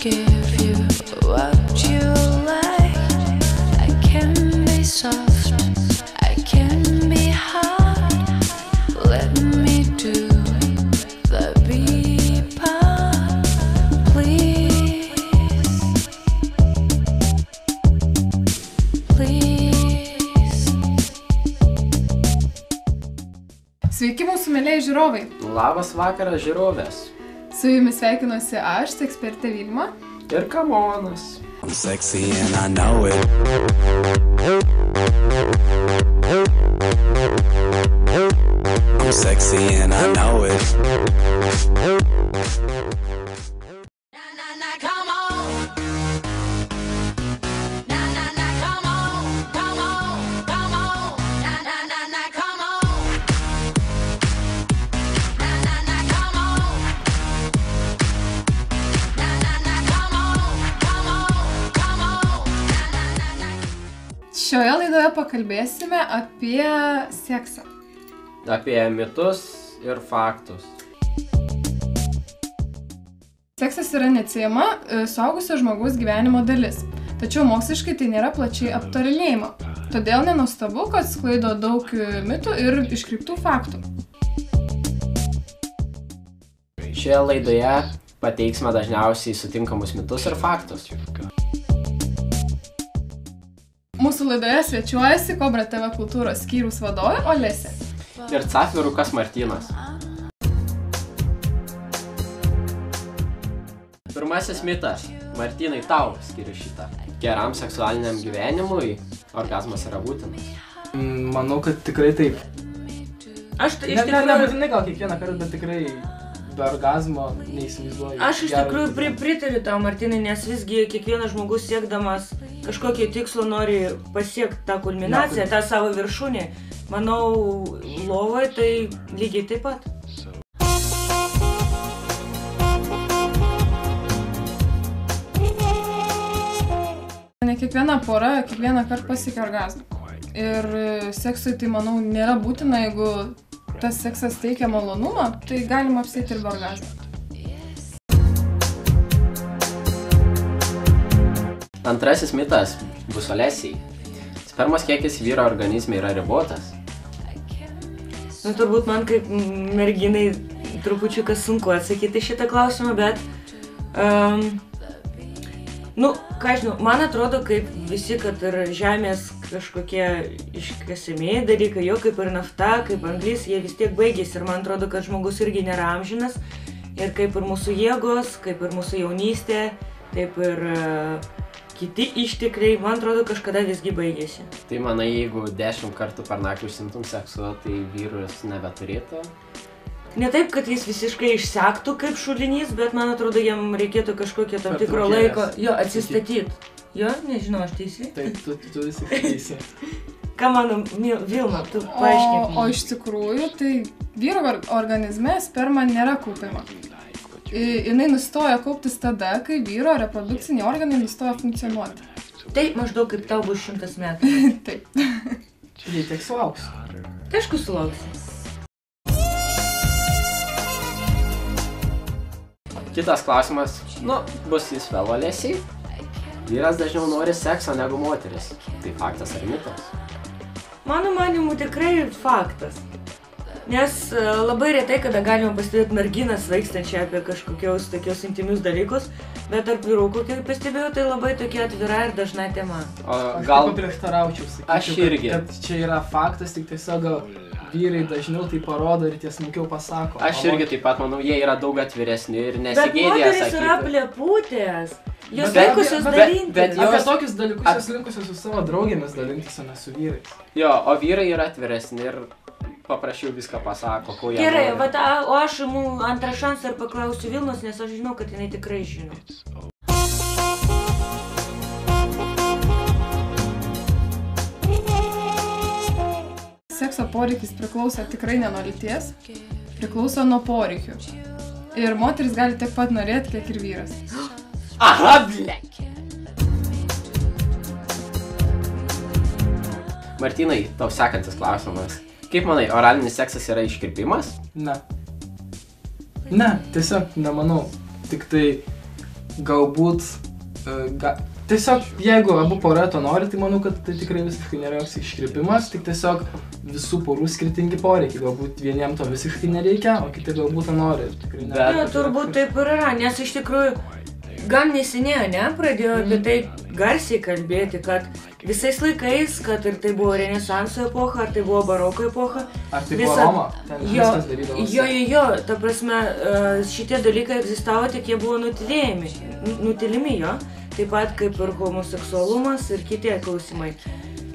give you what you like. I can be soft, I can be hard. Let me do the be part, please, please. Sveiki mūsų mėlėjai žiūrovai! Labas vakaras žiūrovės. Su jumis sveikinuosi aš, ekspertė Vilma. Ir Kamonas. I'm sexy and I know it. I'm sexy and I know it. Come on. Na na na, come on, come on, come on. Na na na na, come on. Na na na, come on. Na na na, come on, come on, come on. Na na na na. Šioje laidoje pakalbėsime apie seksą. Apie mitus ir faktus. Seksas yra neatsiejama suaugusio žmogaus gyvenimo dalis, tačiau moksliškai tai nėra plačiai aptarinėjama. Todėl nenuostabu, kad sklaido daug mitų ir iškreiptų faktų. Šioje laidoje pateiksime dažniausiai sutinkamus mitus ir faktus. Mūsų laidoje svečiuojasi Kobra TV kultūros skyriaus vadovė Olesė. Ir Cafvirukas Martynas. Pirmasis mitas. Martynai, tau skiriu šitą. Geram seksualiniam gyvenimui orgazmas yra būtinas. Manau, kad tikrai taip. Aš iš Nebūtinai gal kiekvieną kartą, bet tikrai be orgazmo neįsivaizduoju. iš tikrųjų pritariu tau, Martynai, nes visgi kiekvienas žmogus siekdamas kažkokį tikslą nori pasiekti tą kulminaciją, tą savo viršūnį. Manau, lovoje tai lygiai taip pat. Ne kiekviena pora kiekvieną kartą pasiekia orgazmą. Ir seksui tai, manau, nėra būtina, jeigu tas seksas teikia malonumą, tai galima apsėti ir be orgazmo. Antrasis mitas bus Olesiai. Spermos kiekis vyro organizme yra ribotas. Nu, turbūt man kaip merginai trupučiuką sunku atsakyti šitą klausimą, bet ką žinau, man atrodo, kaip visi, kad ir žemės kažkokie iškasimieji dalykai, jo kaip ir nafta, kaip anglis, jie vis tiek baigėsi ir man atrodo, kad žmogus irgi nėra amžinas ir kaip ir mūsų jėgos, kaip ir mūsų jaunystė, taip ir kiti ištekliai, man atrodo, kažkada visgi baigėsi. Tai manai, jeigu 10 kartų per naktį užsimtum seksu, tai vyrus nebeturėtų? Ne taip, kad jis visiškai išsektų kaip šulinys, bet man atrodo, jam reikėtų kažkokio tam tikro laiko atsistatyti. Jo, nežinau, aš teisi? Taip, tu visi teisi. Ką mano, Vilma, tu paaiškink. O iš tikrųjų, tai vyro organizme sperma nėra kaupiama. Jinai nustoja kauptis tada, kai vyro reprodukciniai organai nustoja funkcionuoti. Tai maždaug kaip tau bus 100 metų. Taip. Jei tiek sulauksiu. Tai aišku sulauksi. Kitas klausimas, bus jis vėl Olesiai. Vyras dažniau nori sekso negu moteris. Tai faktas ar mitas? Mano manimu tikrai faktas. Nes labai retai, kada galima pastebėti merginą svaigstančią apie kažkokius tokius intimius dalykus, bet tarp vyrukų, kaip pastebėjau, tai labai tokia atvira ir dažna tema. Aš gal paprieštaraučiau, Aš irgi. kad čia yra faktas, tik tiesiog gal vyrai dažniau tai parodo ir tiesmukiau pasako. Aš irgi taip pat manau, jie yra daug atviresni ir Bet nesigėdė moteris sakyti. yra pleputės. Jos Bet- linkusios bet- dalintis. bet Apie jos- tokius dalykus jos linkusios su savo draugėmis dalintis, o ne su vyrais. Jo, o vyrai yra atviresni ir paprašiau viską pasako, ko jie Gerai, nori. o aš imu antrą šansą ir paklausiu Vilnos, nes aš žinau, kad jinai tikrai žino. Sekso poreikis priklauso tikrai ne nuo lyties, priklauso nuo poreikių. Ir moteris gali tiek pat norėti, kiek ir vyras. Aha, ble! Martynai, tau sekantis klausimas. Kaip manai, oralinis seksas yra iškirpimas? Ne. Ne, tiesiog nemanau. Tik tai galbūt tiesiog, jeigu abu pora to nori, tai manau, kad tai tikrai visiškai nėra joks iškrypimas, tik tiesiog visų porų skirtingi poreikiai. Galbūt vieniem to visiškai nereikia, o kiti galbūt to nori. Tikrai ne. Jo, turbūt taip ir yra, nes iš tikrųjų gan neseniai, pradėjo apie tai garsiai kalbėti, kad visais laikais, kad ir tai buvo Renesanso epocha, ar tai buvo baroko epocha. Ar tai buvo Roma, ten viskas darydavosi. Jo, ta prasme, šitie dalykai egzistavo, tik jie buvo nutilimi jo, taip pat kaip ir homoseksualumas ir kiti klausimai.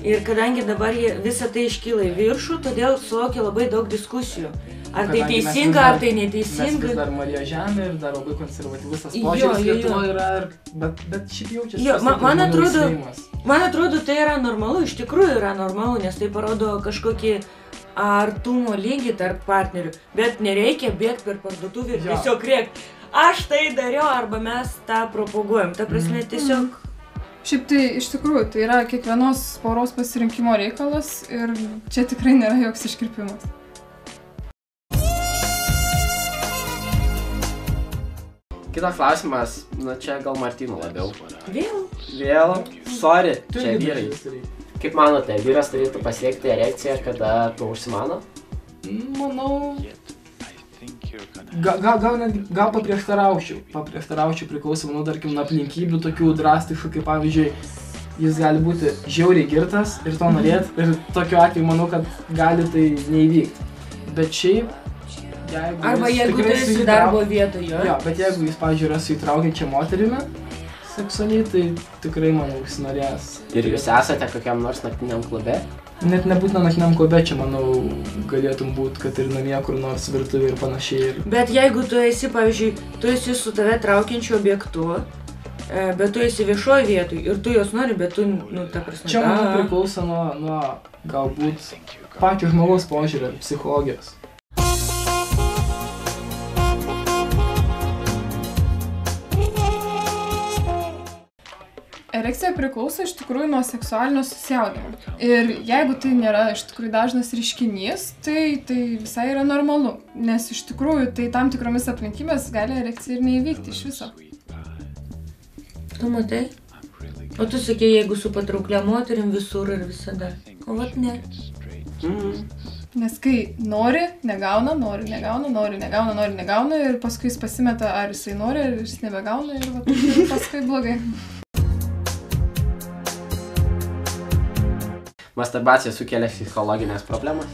Ir kadangi dabar visą tai iškyla į viršų, todėl sulaukia labai daug diskusijų. Ar tai teisinga, ar tai neteisinga. Mes vis dar Marija Žemė ir dar labai konservatyvus tas požiūris Lietuvoje yra, bet šiaip jaučiasi. Man atrodo, tai yra normalu, iš tikrųjų yra normalu, nes tai parodo kažkokį artumo lygį tarp partnerių. Bet nereikia bėgti per parduotuvę ir tiesiog rėkti. Aš tai dariau, arba mes tą propaguojam. Ta prasme, tiesiog... Šiaip tai iš tikrųjų, tai yra kiekvienos poros pasirinkimo reikalas ir čia tikrai nėra joks iškrypimas. Kitas klausimas, čia gal Martyno labiau. Vėl? Sorry, čia vyrai. Kaip manote, vyras turėtų pasiekti erekciją, kada tu užsimano? Manau... Gal paprieštaraučiau priklausomai nuo, tarkim, aplinkybių tokių drastiškų, kaip pavyzdžiui, jis gali būti žiauriai girtas ir to norėt, ir tokiu atveju manau, kad gali tai neįvykti. Bet šiaip, jeigu tu esi darbo vietoje, jo, bet jeigu jis, pavyzdžiui, yra su įtraukiančia moterimi seksualiai, tai tikrai, manau, užsinorės. Ir jūs esate kokiam nors naktiniam klube? Net nebūtina naktiniam klube, čia, manau, galėtum būt, kad ir namie kur nors virtuvė ir panašiai. Bet jeigu tu esi, pavyzdžiui, tu esi su tave traukiančiu objektu, bet tu esi viešoje vietoje ir tu jos nori, bet tu, ta prasme... Čia, manau, priklauso nuo galbūt pačio žmogaus požiūrio, psichologijos. Erekcija priklauso iš tikrųjų nuo seksualinio susijaudinimo. Ir jeigu tai nėra iš tikrųjų dažnas reiškinys, tai visai yra normalu. Nes iš tikrųjų tai tam tikromis aplinkybės gali erekcija ir neįvykti iš viso. Tu matai? O tu sakei, jeigu su patrauklia moterim visur ir visada. O vat ne. Nes kai nori, negauna, nori, negauna, nori, negauna, nori, negauna ir paskui jis pasimeta, ar jisai nori, ar jis nebegauna ir paskui blogai. Masturbacija sukelia psichologinės problemas?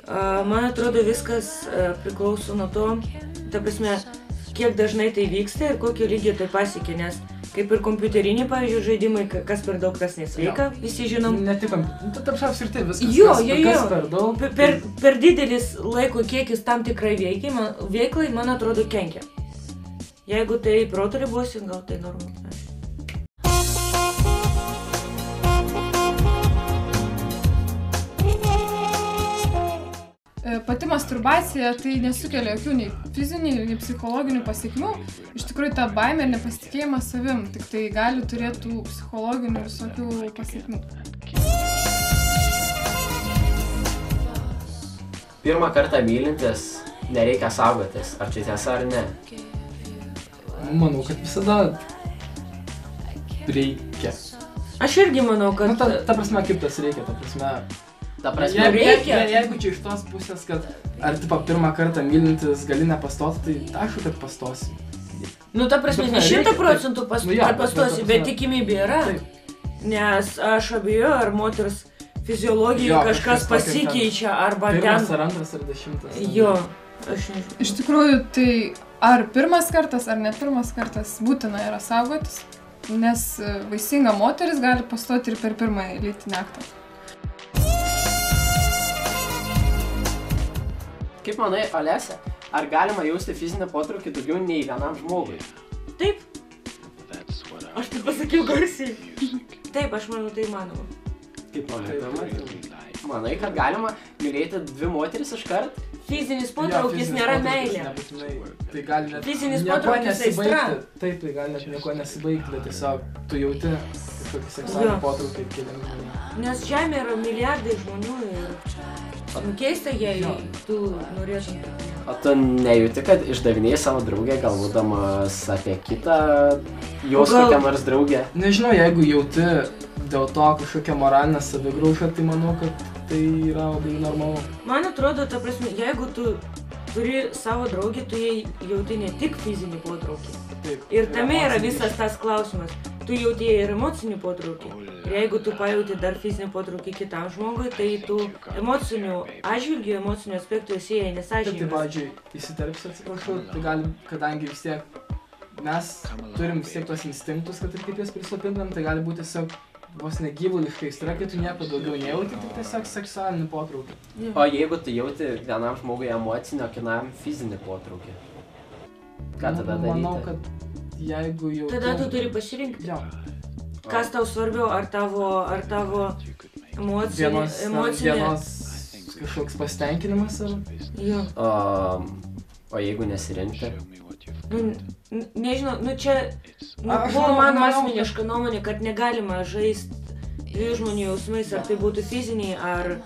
Man atrodo, viskas priklauso nuo to, ta prasme, kiek dažnai tai vyksta ir kokio lygio tai pasiekia, nes kaip ir kompiuteriniai, pavyzdžiui, žaidimai, kas per daug, kas nesveika, visi žinom. Ne tik kompiuteriniai, apskritai viskas, kas per daug. Per didelis laiko kiekis tam tikrai veiklai, man atrodo, kenkia. Jeigu tai proto ribose, gal tai normalu. Pati masturbacija tai nesukelia jokių nei fizinių, nei psichologinių pasiekmių. Iš tikrųjų, ta baimė ir nepasitikėjimas savim, tik tai gali turėti tų psichologinių visokių pasiekmių. Pirmą kartą mylintis nereikia saugotis, ar čia tiesa ar ne? Manau, kad visada reikia. Aš irgi manau, kad... Ta prasme, kaip tas reikia, ta prasme... Jeigu čia iš tos pusės, kad ar tipo pirmą kartą mylintis gali nepastoti, tai aišku, kad pastosi. Ta prasme, ne 100% pastosi, bet tikimybė yra. Nes aš abejoju, ar moters fiziologijoje kažkas pasikeičia, arba ten... Pirmas ar antras ar 10. Jo, aš nežinau. Iš tikrųjų, tai ar pirmas kartas, ar ne pirmas kartas būtina yra saugotis, nes vaisinga moteris gali pastoti ir per pirmąjį lytinį aktą. Kaip manai, Olese, ar galima jausti fizinį potraukį daugiau nei vienam žmogui? Taip. Aš tai pasakiau garsiai. Taip, aš manau, tai įmanoma. Kaip manai, kad galima mylėti dvi moteris iškart? Fizinis potraukis nėra meilė. Tai gali net fizinis potraukis aistra. Taip, tai gali net nieko nesibaigti, bet tiesiog tu jauti kažkokį seksualinį potraukį keliam žmonėm. Nes žemė yra milijardai žmonių ir keista, jei tu norėtum. O tu nejauti, kad išdavinėjai savo draugę, galvodamas apie kitą jos O gal- kokią nors draugę? Nežinau, jeigu jauti dėl to kažkokią moralinę savigraužą, tai manau, kad tai yra labai normalu. Man atrodo, ta prasme, jeigu tu turi savo draugį, tu jai jauti ne tik fizinį potraukį. Taip. Ir tame yra visas tas klausimas. Tu jauti ir emocinį potraukį. Ir jeigu tu pajauti dar fizinį potraukį kitam žmogui, tai tu emocinių atžvilgių, emocinių aspektų esi jai Taip, tai nesažiningas. pavyzdžiui, įsiterpsiu, atsiprašau, tai galim, kadangi vis tiek mes turim vis tiek tos instinktus, kad ir kaip jas prislopintam, tai gali būti tiesiog vos negyvuliškai aistra, kai tu nieko daugiau nejauti, tik tiesiog seksualinį potraukį. O jeigu tu jauti vienam žmogui emocinį, o kitam fizinį potraukį? Ką tada daryti? Manau, kad jeigu jau... Tada tu turi pasirinkti, Jo, kas tau svarbiau, ar tavo emocinė... vienos kažkoks pasitenkinimas ar... Jo. O jeigu nesirinkti? Nežinau, čia Aš buvo manau, mano kad- asmeniška nuomonė, kad negalima žaisti dviejų žmonių jausmais, ar tai būtų fiziniai, ar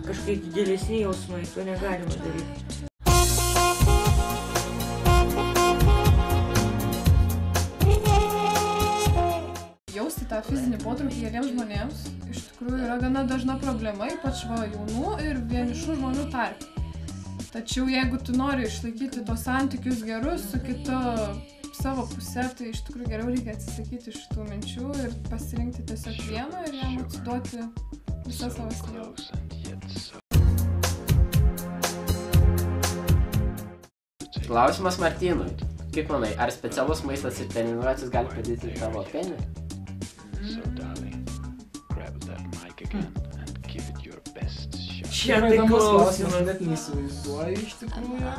kažkaip didėlesni jausmai, to negalima daryti. Jausti tą fizinį potraukį geriems žmonėms iš tikrųjų yra gana dažna problema, ypač jaunų ir vienišų žmonių tarpe. Tačiau jeigu tu nori išlaikyti tos santykius gerus su kitu savo pusė, tai iš tikrųjų geriau reikia atsisakyti šitų minčių ir pasirinkti tiesiog vieną ir jam atsiduoti visą savo sielą. Klausimas Martynui. Kaip manai, ar specialus maistas ir treniruotis gali padėti tavo penį? Čia yra tai įdomus klausimas, klausimas. net neįsivaizduoju iš tikrųjų.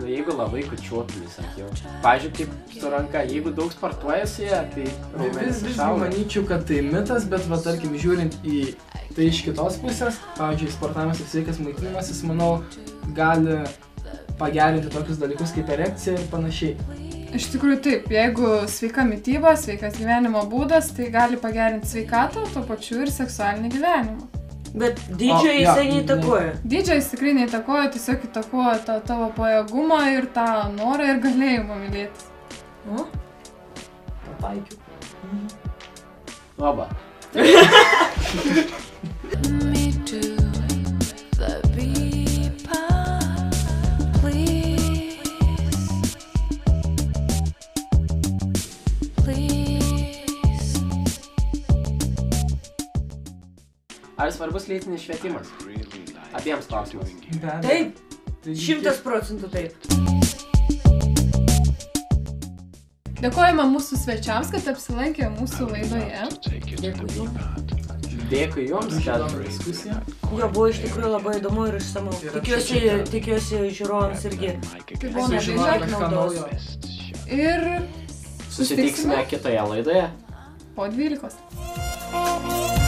Nu, jeigu labai kučiuotumai, sakiau. Pavyzdžiui, kaip su ranka, jeigu daug sportuoji su ją, tai raumenis Visgi išauga. manyčiau, kad tai mitas, bet va tarkim žiūrint į tai iš kitos pusės, pavyzdžiui, sportavimas ir sveikas maitinimasis, manau, gali pagerinti tokius dalykus kaip erekcija ir panašiai. Iš tikrųjų taip, jeigu sveika mityba, sveikas gyvenimo būdas, tai gali pagerinti sveikatą, tuo pačiu ir seksualinį gyvenimą. Bet dydžio O, jo, jisai neįtakoja. Dydžio jis tikrai neįtakoja, tiesiog įtakoja tą tavo pajėgumą ir tą norą ir galėjimą mylėti. O? Pataikiau. Oba. Me too, the people, please, please. Ar svarbus lytinis švietimas? Abiems klausimas. Be abejo. Taip, Tai 100% taip. Dėkojame mūsų svečiams, kad apsilankė mūsų laidoje. Dėkui jums, kad įdomi diskusija. Jo, buvo iš tikrųjų labai įdomu ir išsamu. Ir Tikiuosi žiūrovams irgi. Tai buvo Sužinojome naudinga. kažką naudos. naujo. Ir susitiksime kitoje laidoje. po 12.